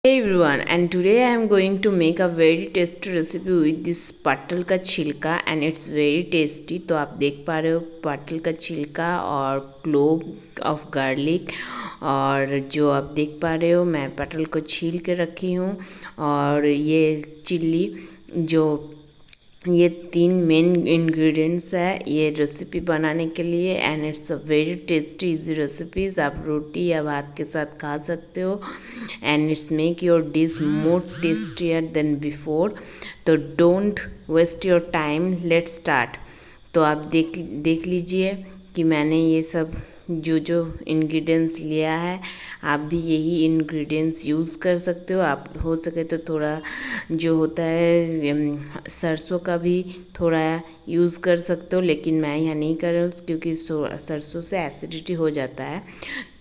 Hey everyone, and today I am going to make a very tasty recipe with this patal का छिलका and it's very tasty। तो आप देख पा रहे हो पाटल का छिलका और क्लोव ऑफ गार्लिक, और जो आप देख पा रहे हो मैं पाटल को छील के रखी हूँ, और ये चिल्ली जो ये 3 मेन इंग्रेडिएंट्स है ये रेसिपी बनाने के लिए, and it's a very tasty easy recipes. आप रोटी या भात के साथ खा सकते हो, and it's make your dish more tastier than before. तो don't waste your time, let's start. तो आप देख लीजिए कि मैंने ये सब जो इंग्रेडिएंट्स लिया है, आप भी यही इंग्रेडिएंट्स यूज़ कर सकते हो। आप हो सके तो थोड़ा जो होता है सरसों का भी थोड़ा यूज़ कर सकते हो, लेकिन मैं यहाँ नहीं कर रहा हूँ क्योंकि सरसों से एसिडिटी हो जाता है।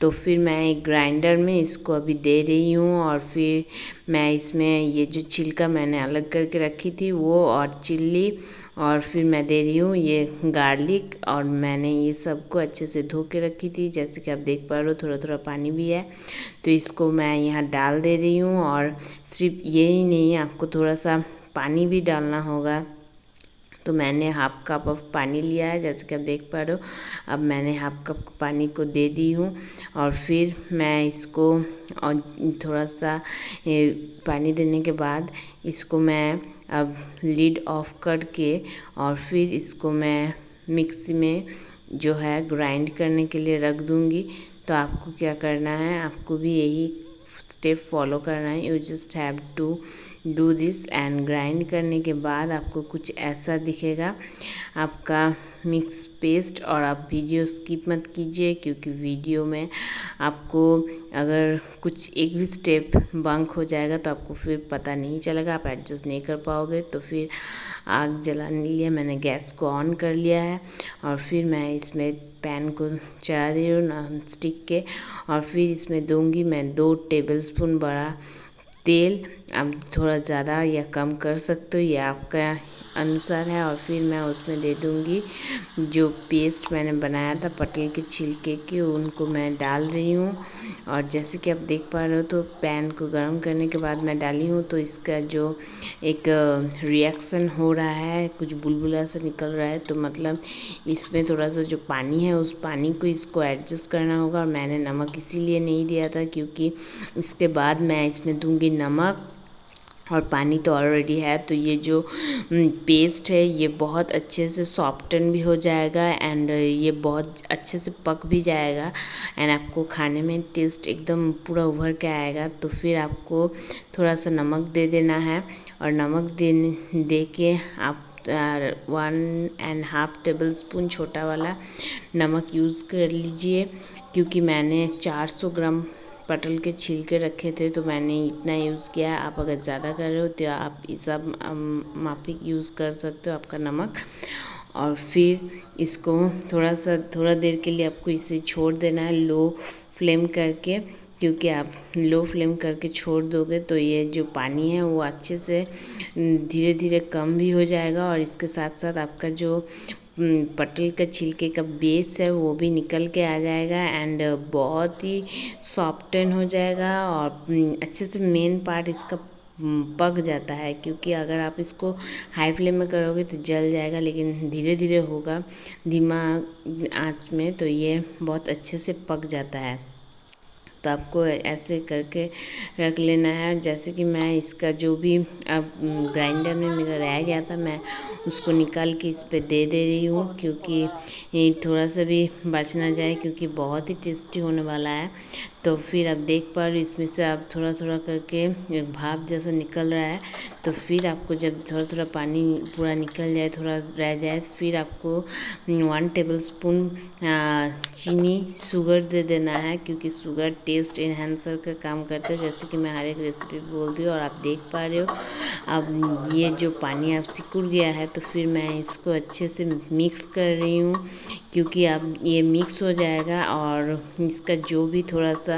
तो फिर मैं एक ग्राइंडर में इसको अभी दे रही हूँ, और फिर मैं इसमें ये जो छिलका मैंने अलग करके रखी थी वो, और चिल्ली, और फिर मैं दे रही हूँ ये गार्लिक, और मैंने ये सबको अच्छे से धो के रखी थी। जैसे कि आप देख पा रहे हो थोड़ा थोड़ा पानी भी है, तो इसको मैं यहाँ डाल दे रही हूँ। और सिर्फ यही नहीं, आपको थोड़ा सा पानी भी डालना होगा। तो मैंने हाफ कप ऑफ पानी लिया है, जैसे कि आप देख पा रहे हो। अब मैंने हाफ कप पानी को दे दी हूँ, और फिर मैं इसको और थोड़ा सा पानी देने के बाद इसको मैं अब लिड ऑफ करके, और फिर इसको मैं मिक्सी में जो है ग्राइंड करने के लिए रख दूँगी। तो आपको क्या करना है, आपको भी यही स्टेप फॉलो करना है। You just have to do this, and grind करने के बाद आपको कुछ ऐसा दिखेगा आपका मिक्स पेस्ट। और आप वीडियो स्किप मत कीजिए, क्योंकि वीडियो में आपको अगर कुछ एक भी स्टेप बंक हो जाएगा तो आपको फिर पता नहीं चलेगा, आप एडजस्ट नहीं कर पाओगे। तो फिर आग जलाने लिए मैंने गैस को ऑन कर लिया है, और फिर मैं इसमें पैन को चढ़ा रही हूँ नॉन स्टिक के, और फिर इसमें दूंगी मैं 2 टेबलस्पून बड़ा तेल। आप थोड़ा ज़्यादा या कम कर सकते हो, ये आपका अनुसार है। और फिर मैं उसमें दे दूँगी जो पेस्ट मैंने बनाया था पटल के छिलके की, उनको मैं डाल रही हूँ। और जैसे कि आप देख पा रहे हो तो पैन को गर्म करने के बाद मैं डाली हूँ, तो इसका जो एक रिएक्शन हो रहा है, कुछ बुलबुला सा निकल रहा है, तो मतलब इसमें थोड़ा सा जो पानी है उस पानी को इसको एडजस्ट करना होगा। और मैंने नमक इसीलिए नहीं दिया था क्योंकि इसके बाद मैं इसमें दूंगी नमक, और पानी तो ऑलरेडी है। तो ये जो पेस्ट है ये बहुत अच्छे से सॉफ्टन भी हो जाएगा, एंड ये बहुत अच्छे से पक भी जाएगा, एंड आपको खाने में टेस्ट एकदम पूरा उभर के आएगा। तो फिर आपको थोड़ा सा नमक दे देना है, और नमक दे के आप 1.5 टेबलस्पून छोटा वाला नमक यूज़ कर लीजिए, क्योंकि मैंने 400 ग्राम पटल के छिलके रखे थे तो मैंने इतना यूज़ किया है। आप अगर ज़्यादा कर रहे हो तो आप सब मापिक यूज़ कर सकते हो आपका नमक। और फिर इसको थोड़ा देर के लिए आपको इसे छोड़ देना है लो फ्लेम करके, क्योंकि आप लो फ्लेम करके छोड़ दोगे तो ये जो पानी है वो अच्छे से धीरे धीरे कम भी हो जाएगा, और इसके साथ साथ आपका जो पटल का छिलके का बेस है वो भी निकल के आ जाएगा, एंड बहुत ही सॉफ्टन हो जाएगा, और अच्छे से मेन पार्ट इसका पक जाता है। क्योंकि अगर आप इसको हाई फ्लेम में करोगे तो जल जाएगा, लेकिन धीरे धीरे होगा धीमा आंच में तो ये बहुत अच्छे से पक जाता है। तो आपको ऐसे करके रख लेना है। जैसे कि मैं इसका जो भी अब ग्राइंडर में मेरा रह गया था मैं उसको निकाल के इस पे दे रही हूँ, क्योंकि ये थोड़ा सा भी बच ना जाए, क्योंकि बहुत ही टेस्टी होने वाला है। तो फिर आप देख पा रहे हो इसमें से आप थोड़ा थोड़ा करके एक भाप जैसा निकल रहा है। तो फिर आपको जब थोड़ा थोड़ा पानी पूरा निकल जाए, थोड़ा रह जाए, फिर आपको 1 टेबलस्पून चीनी शुगर दे देना है, क्योंकि शुगर टेस्ट इन्हेंसर का काम करता है, जैसे कि मैं हर एक रेसिपी बोलती हूँ। और आप देख पा रहे हो अब ये जो पानी अब सिकुड़ गया है, तो फिर मैं इसको अच्छे से मिक्स कर रही हूँ, क्योंकि अब ये मिक्स हो जाएगा, और इसका जो भी थोड़ा सा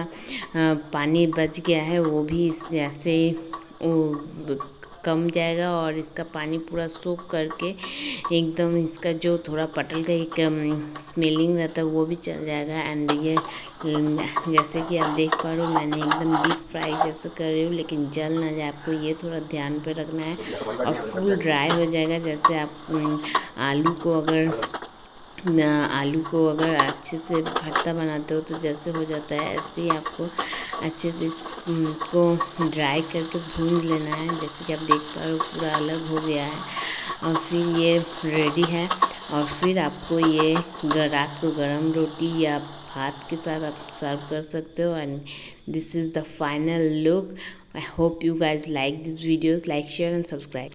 पानी बच गया है वो भी इस ऐसे कम जाएगा और इसका पानी पूरा सोख करके एकदम इसका जो थोड़ा पटल का एक स्मेलिंग रहता है वो भी चल जाएगा। एंड ये जैसे कि आप देख पा रहे हो मैंने एकदम डीप फ्राई जैसे कर रही हूँ, लेकिन जल ना जाए, आपको ये थोड़ा ध्यान पे रखना है। और फुल ड्राई हो जाएगा। जैसे आप आलू को अगर अच्छे से भरता बनाते हो तो जैसे हो जाता है, ऐसे ही आपको अच्छे से इसको ड्राई करके भून लेना है। जैसे कि आप देख पा रहे हो पूरा अलग हो गया है और फिर ये रेडी है। और फिर आपको ये रात को गरम रोटी या भात के साथ आप सर्व कर सकते हो। And this is the final look. I hope you guys like this videos. Like, share and subscribe.